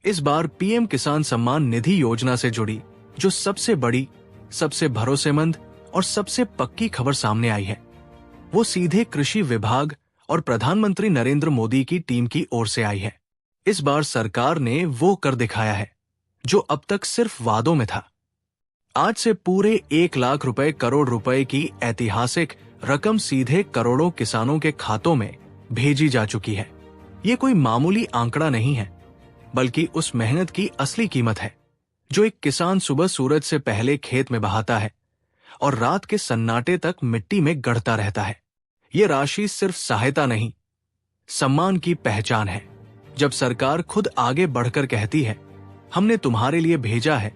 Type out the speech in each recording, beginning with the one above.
इस बार पीएम किसान सम्मान निधि योजना से जुड़ी जो सबसे बड़ी, सबसे भरोसेमंद और सबसे पक्की खबर सामने आई है, वो सीधे कृषि विभाग और प्रधानमंत्री नरेंद्र मोदी की टीम की ओर से आई है। इस बार सरकार ने वो कर दिखाया है जो अब तक सिर्फ वादों में था। आज से पूरे 1 लाख करोड़ रुपए की ऐतिहासिक रकम सीधे करोड़ों किसानों के खातों में भेजी जा चुकी है। ये कोई मामूली आंकड़ा नहीं है, बल्कि उस मेहनत की असली कीमत है जो एक किसान सुबह सूरज से पहले खेत में बहाता है और रात के सन्नाटे तक मिट्टी में गढ़ता रहता है। ये राशि सिर्फ सहायता नहीं, सम्मान की पहचान है। जब सरकार खुद आगे बढ़कर कहती है, हमने तुम्हारे लिए भेजा है,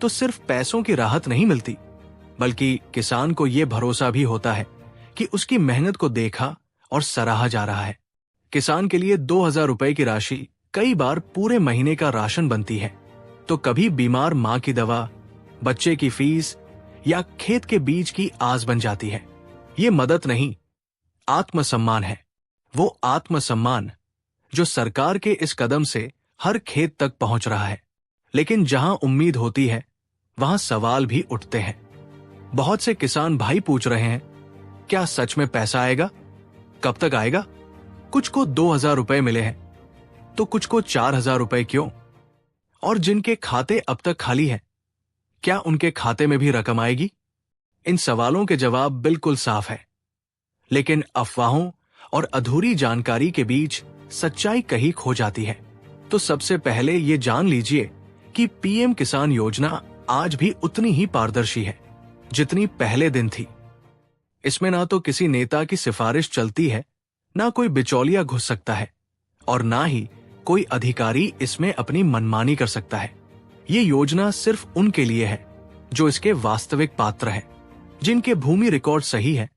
तो सिर्फ पैसों की राहत नहीं मिलती, बल्कि किसान को यह भरोसा भी होता है कि उसकी मेहनत को देखा और सराहा जा रहा है। किसान के लिए 2,000 रुपए की राशि कई बार पूरे महीने का राशन बनती है, तो कभी बीमार मां की दवा, बच्चे की फीस या खेत के बीज की आस बन जाती है। ये मदद नहीं, आत्मसम्मान है। वो आत्मसम्मान जो सरकार के इस कदम से हर खेत तक पहुंच रहा है। लेकिन जहां उम्मीद होती है, वहां सवाल भी उठते हैं। बहुत से किसान भाई पूछ रहे हैं, क्या सच में पैसा आएगा? कब तक आएगा? कुछ को 2,000 रुपए मिले हैं, तो कुछ को 4,000 रुपए क्यों? और जिनके खाते अब तक खाली हैं, क्या उनके खाते में भी रकम आएगी? इन सवालों के जवाब बिल्कुल साफ है, लेकिन अफवाहों और अधूरी जानकारी के बीच सच्चाई कहीं खो जाती है। तो सबसे पहले ये जान लीजिए कि पीएम किसान योजना आज भी उतनी ही पारदर्शी है जितनी पहले दिन थी। इसमें ना तो किसी नेता की सिफारिश चलती है, ना कोई बिचौलिया घुस सकता है, और ना ही कोई अधिकारी इसमें अपनी मनमानी कर सकता है। ये योजना सिर्फ उनके लिए है जो इसके वास्तविक पात्र हैं, जिनके भूमि रिकॉर्ड सही है,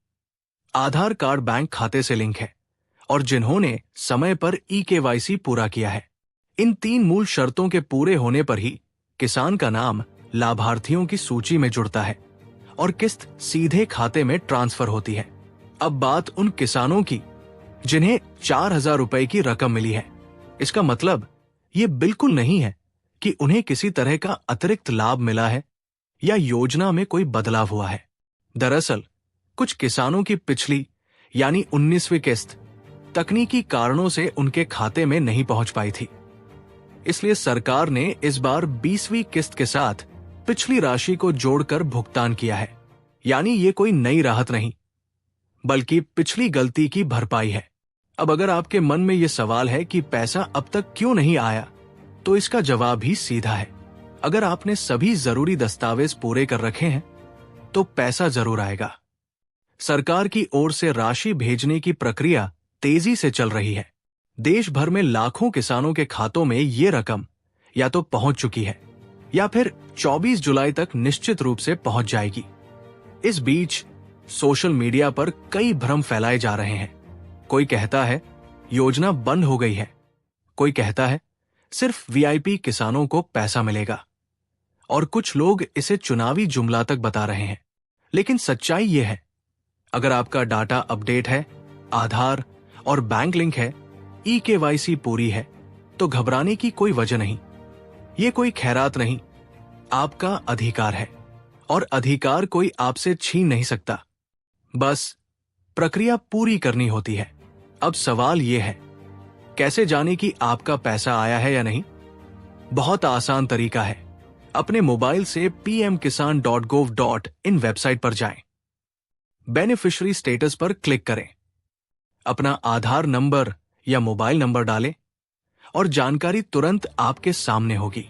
आधार कार्ड बैंक खाते से लिंक है और जिन्होंने समय पर ई-केवाईसी पूरा किया है। इन 3 मूल शर्तों के पूरे होने पर ही किसान का नाम लाभार्थियों की सूची में जुड़ता है और किस्त सीधे खाते में ट्रांसफर होती है। अब बात उन किसानों की जिन्हें 4,000 रुपए की रकम मिली है। इसका मतलब ये बिल्कुल नहीं है कि उन्हें किसी तरह का अतिरिक्त लाभ मिला है या योजना में कोई बदलाव हुआ है। दरअसल कुछ किसानों की पिछली यानी 19वीं किस्त तकनीकी कारणों से उनके खाते में नहीं पहुंच पाई थी। इसलिए सरकार ने इस बार 20वीं किस्त के साथ पिछली राशि को जोड़कर भुगतान किया है। यानी ये कोई नई राहत नहीं, बल्कि पिछली गलती की भरपाई है। अब अगर आपके मन में यह सवाल है कि पैसा अब तक क्यों नहीं आया, तो इसका जवाब भी सीधा है। अगर आपने सभी जरूरी दस्तावेज पूरे कर रखे हैं, तो पैसा जरूर आएगा। सरकार की ओर से राशि भेजने की प्रक्रिया तेजी से चल रही है। देश भर में लाखों किसानों के खातों में ये रकम या तो पहुंच चुकी है या फिर 24 जुलाई तक निश्चित रूप से पहुंच जाएगी। इस बीच सोशल मीडिया पर कई भ्रम फैलाए जा रहे हैं। कोई कहता है योजना बंद हो गई है, कोई कहता है सिर्फ वीआईपी किसानों को पैसा मिलेगा, और कुछ लोग इसे चुनावी जुमला तक बता रहे हैं। लेकिन सच्चाई यह है, अगर आपका डाटा अपडेट है, आधार और बैंक लिंक है, ई-केवाईसी पूरी है, तो घबराने की कोई वजह नहीं। ये कोई खैरात नहीं, आपका अधिकार है, और अधिकार कोई आपसे छीन नहीं सकता। बस प्रक्रिया पूरी करनी होती है। अब सवाल यह है, कैसे जाने कि आपका पैसा आया है या नहीं? बहुत आसान तरीका है। अपने मोबाइल से pmkisan.gov.in वेबसाइट पर जाएं। बेनिफिशियरी स्टेटस पर क्लिक करें, अपना आधार नंबर या मोबाइल नंबर डालें और जानकारी तुरंत आपके सामने होगी।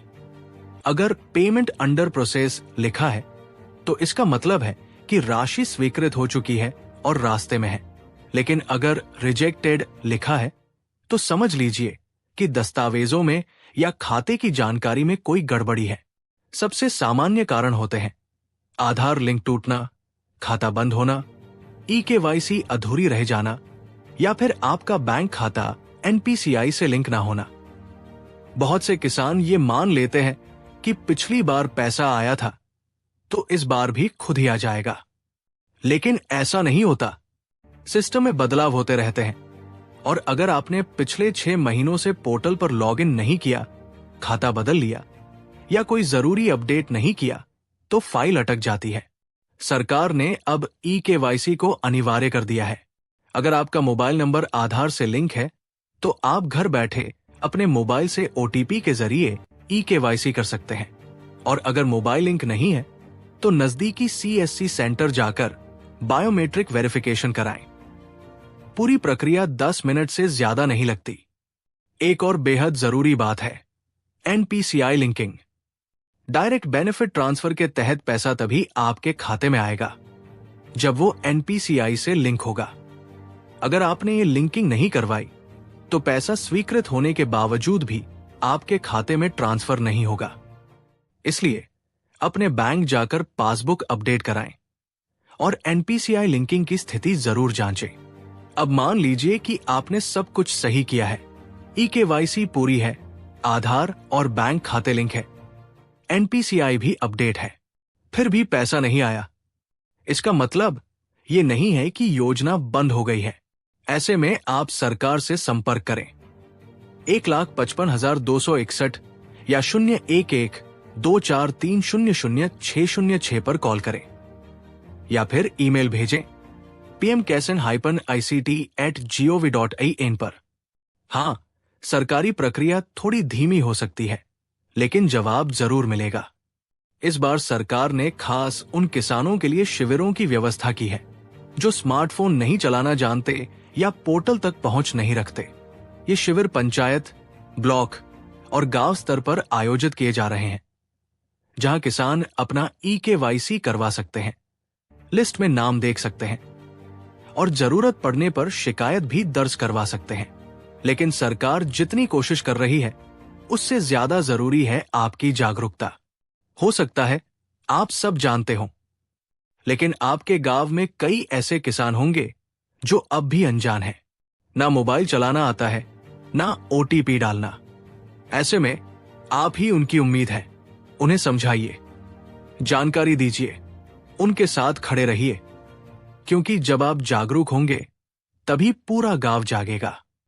अगर पेमेंट अंडर प्रोसेस लिखा है, तो इसका मतलब है कि राशि स्वीकृत हो चुकी है और रास्ते में है। लेकिन अगर रिजेक्टेड लिखा है, तो समझ लीजिए कि दस्तावेजों में या खाते की जानकारी में कोई गड़बड़ी है। सबसे सामान्य कारण होते हैं आधार लिंक टूटना, खाता बंद होना, ई-केवाईसी अधूरी रह जाना, या फिर आपका बैंक खाता एनपीसीआई से लिंक ना होना। बहुत से किसान ये मान लेते हैं कि पिछली बार पैसा आया था, तो इस बार भी खुद ही आ जाएगा। लेकिन ऐसा नहीं होता। सिस्टम में बदलाव होते रहते हैं, और अगर आपने पिछले 6 महीनों से पोर्टल पर लॉगिन नहीं किया, खाता बदल लिया या कोई जरूरी अपडेट नहीं किया तो फाइल अटक जाती है। सरकार ने अब ई-केवाईसी को अनिवार्य कर दिया है। अगर आपका मोबाइल नंबर आधार से लिंक है तो आप घर बैठे अपने मोबाइल से ओटीपी के जरिए ई-केवाईसी कर सकते हैं। और अगर मोबाइल लिंक नहीं है तो नजदीकी सीएससी सेंटर जाकर बायोमेट्रिक वेरिफिकेशन कराएं। पूरी प्रक्रिया 10 मिनट से ज्यादा नहीं लगती। एक और बेहद जरूरी बात है NPCI linking. Direct benefit transfer के तहत पैसा तभी आपके खाते में आएगा जब वो एनपीसीआई से लिंक होगा। अगर आपने ये लिंकिंग नहीं करवाई तो पैसा स्वीकृत होने के बावजूद भी आपके खाते में ट्रांसफर नहीं होगा। इसलिए अपने बैंक जाकर पासबुक अपडेट कराएं और एनपीसीआई लिंकिंग की स्थिति जरूर जांचें। अब मान लीजिए कि आपने सब कुछ सही किया है, ई-केवाईसी पूरी है, आधार और बैंक खाते लिंक है, एनपीसीआई भी अपडेट है, फिर भी पैसा नहीं आया। इसका मतलब ये नहीं है कि योजना बंद हो गई है। ऐसे में आप सरकार से संपर्क करें। 1,55,261 या 011-24300-606 पर कॉल करें या फिर ईमेल भेजें pmkesen-ict@gov.in पर। हाँ, सरकारी प्रक्रिया थोड़ी धीमी हो सकती है, लेकिन जवाब जरूर मिलेगा। इस बार सरकार ने खास उन किसानों के लिए शिविरों की व्यवस्था की है जो स्मार्टफोन नहीं चलाना जानते या पोर्टल तक पहुंच नहीं रखते। ये शिविर पंचायत, ब्लॉक और गांव स्तर पर आयोजित किए जा रहे हैं, जहां किसान अपना ई-केवाईसी करवा सकते हैं, लिस्ट में नाम देख सकते हैं और जरूरत पड़ने पर शिकायत भी दर्ज करवा सकते हैं। लेकिन सरकार जितनी कोशिश कर रही है उससे ज्यादा जरूरी है आपकी जागरूकता। हो सकता है आप सब जानते हो, लेकिन आपके गांव में कई ऐसे किसान होंगे जो अब भी अनजान हैं। ना मोबाइल चलाना आता है, ना ओटीपी डालना। ऐसे में आप ही उनकी उम्मीद है। उन्हें समझाइए, जानकारी दीजिए, उनके साथ खड़े रहिए, क्योंकि जब आप जागरूक होंगे तभी पूरा गांव जागेगा।